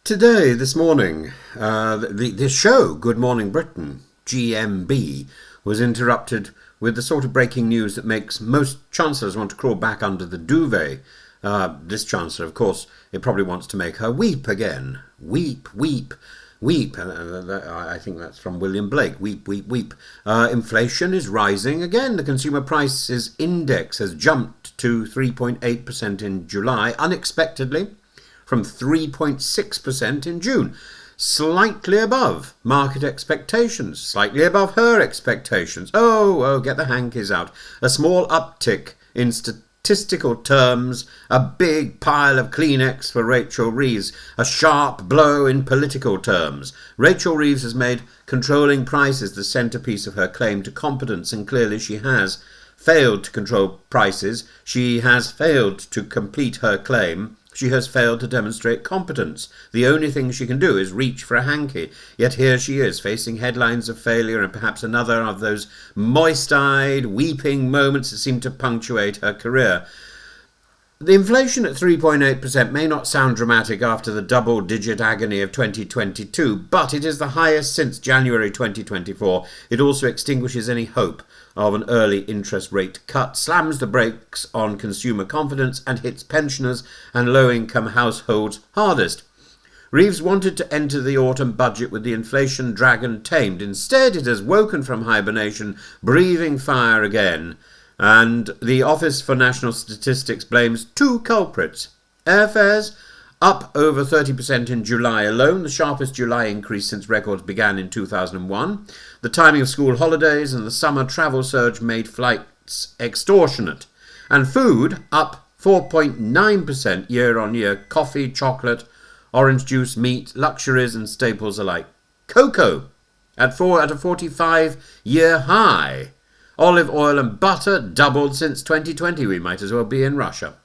This morning, the show, Good Morning Britain, GMB, was interrupted with the sort of breaking news that makes most chancellors want to crawl back under the duvet. This chancellor, of course, it probably wants to make her weep again. Weep, weep, weep. I think that's from William Blake. Weep, weep, weep. Inflation is rising again. The consumer prices index has jumped to 3.8% in July, unexpectedly, from 3.6% in June, slightly above market expectations, slightly above her expectations. Oh, get the hankies out. A small uptick in statistical terms, a big pile of Kleenex for Rachel Reeves, a sharp blow in political terms. Rachel Reeves has made controlling prices the centrepiece of her claim to competence, and clearly she has failed to control prices. She has failed to complete her claim. She has failed to demonstrate competence. The only thing she can do is reach for a hanky. Yet here she is, facing headlines of failure and perhaps another of those moist-eyed, weeping moments that seem to punctuate her career. The inflation at 3.8% may not sound dramatic after the double-digit agony of 2022, but it is the highest since January 2024. It also extinguishes any hope of an early interest rate cut, slams the brakes on consumer confidence, and hits pensioners and low-income households hardest. Reeves wanted to enter the autumn budget with the inflation dragon tamed. Instead, it has woken from hibernation, breathing fire again. And the Office for National Statistics blames two culprits. Airfares up over 30% in July alone, the sharpest July increase since records began in 2001. The timing of school holidays and the summer travel surge made flights extortionate. And food up 4.9% year on year. Coffee, chocolate, orange juice, meat, luxuries and staples alike. Cocoa at a 45-year high. Olive oil and butter doubled since 2020. We might as well be in Russia.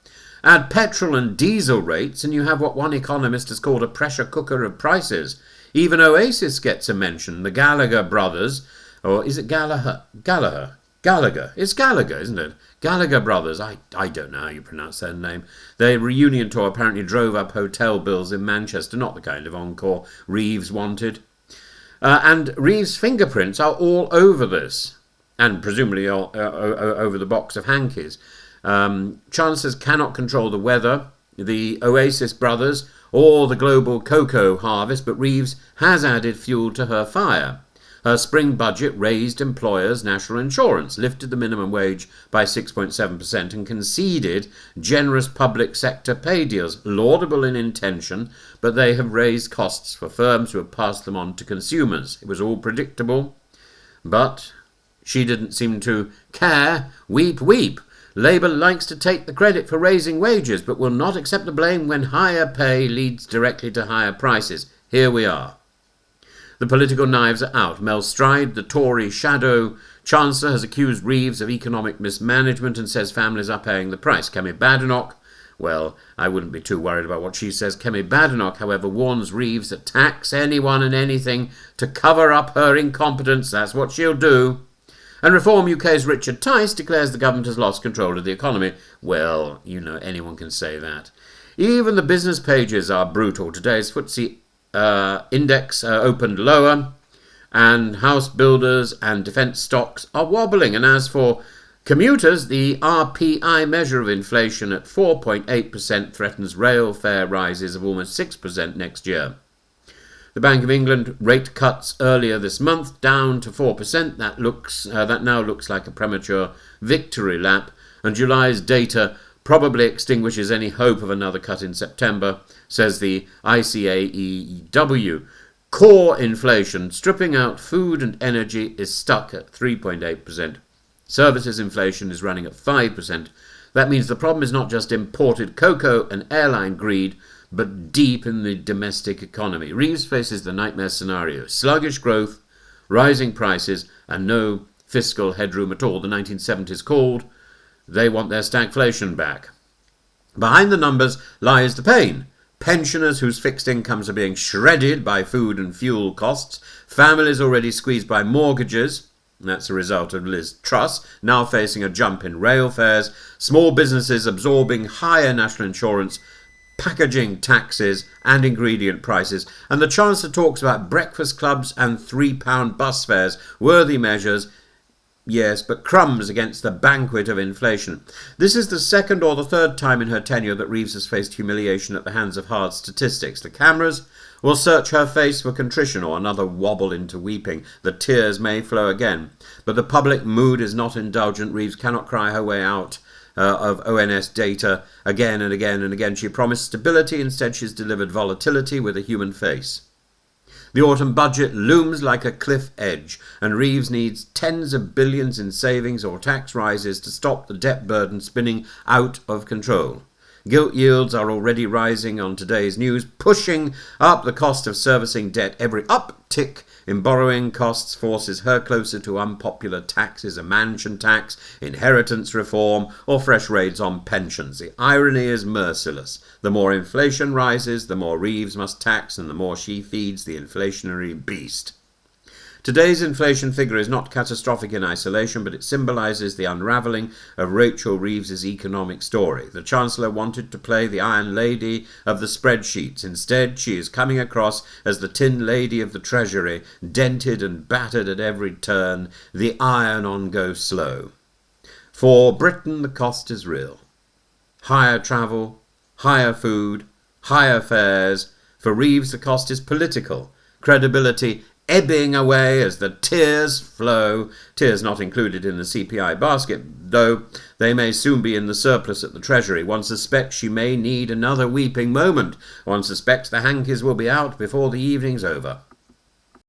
Add petrol and diesel rates and you have what one economist has called a pressure cooker of prices. Even Oasis gets a mention. The Gallagher brothers, or is it Gallagher? Gallagher. It's Gallagher, isn't it? Gallagher brothers. I don't know how you pronounce their name. Their reunion tour apparently drove up hotel bills in Manchester, not the kind of encore Reeves wanted. And Reeves' fingerprints are all over this, and presumably all, over the box of hankies. Chancellors cannot control the weather, the Oasis brothers, or the global cocoa harvest, but Reeves has added fuel to her fire. Her spring budget raised employers' national insurance, lifted the minimum wage by 6.7% and conceded generous public sector pay deals, laudable in intention, but they have raised costs for firms who have passed them on to consumers. It was all predictable, but she didn't seem to care. Weep, weep. Labour likes to take the credit for raising wages, but will not accept the blame when higher pay leads directly to higher prices. Here we are. The political knives are out. Mel Stride, the Tory shadow chancellor, has accused Reeves of economic mismanagement and says families are paying the price. Kemi Badenoch, well, I wouldn't be too worried about what she says. Kemi Badenoch, however, warns Reeves that tax anyone and anything to cover up her incompetence. That's what she'll do. And Reform UK's Richard Tice declares the government has lost control of the economy. Well, you know, anyone can say that. Even the business pages are brutal. Today's FTSE index opened lower, and house builders and defence stocks are wobbling. And as for commuters, the RPI measure of inflation at 4.8% threatens rail fare rises of almost 6% next year. The Bank of England rate cuts earlier this month down to 4%. That now looks like a premature victory lap, and July's data probably extinguishes any hope of another cut in September, says the ICAEW. Core inflation, stripping out food and energy, is stuck at 3.8%. Services inflation is running at 5%. That means the problem is not just imported cocoa and airline greed, but deep in the domestic economy. Reeves faces the nightmare scenario: sluggish growth, rising prices, and no fiscal headroom at all. The 1970s called. They want their stagflation back. Behind the numbers lies the pain. Pensioners whose fixed incomes are being shredded by food and fuel costs. Families already squeezed by mortgages. That's a result of Liz Truss, now facing a jump in rail fares. Small businesses absorbing higher national insurance packaging taxes and ingredient prices, and the Chancellor talks about breakfast clubs and £3 bus fares, worthy measures, yes, but crumbs against the banquet of inflation. This is the second or the third time in her tenure that Reeves has faced humiliation at the hands of hard statistics. The cameras will search her face for contrition or another wobble into weeping. The tears may flow again. But the public mood is not indulgent. Reeves cannot cry her way out of ONS data again and again and again. She promised stability. Instead, she's delivered volatility with a human face. The autumn budget looms like a cliff edge, and Reeves needs tens of billions in savings or tax rises to stop the debt burden spinning out of control. Gilt yields are already rising on today's news, pushing up the cost of servicing debt. Every uptick in borrowing costs forces her closer to unpopular taxes, a mansion tax, inheritance reform, or fresh raids on pensions. The irony is merciless. The more inflation rises, the more Reeves must tax, and the more she feeds the inflationary beast. Today's inflation figure is not catastrophic in isolation, but it symbolises the unravelling of Rachel Reeves's economic story. The Chancellor wanted to play the Iron Lady of the spreadsheets. Instead, she is coming across as the Tin Lady of the Treasury, dented and battered at every turn, the iron on go slow. For Britain, the cost is real. Higher travel, higher food, higher fares. For Reeves, the cost is political. Credibility ebbing away as the tears flow, tears not included in the CPI basket, though they may soon be in the surplus at the Treasury. One suspects she may need another weeping moment. One suspects the hankies will be out before the evening's over.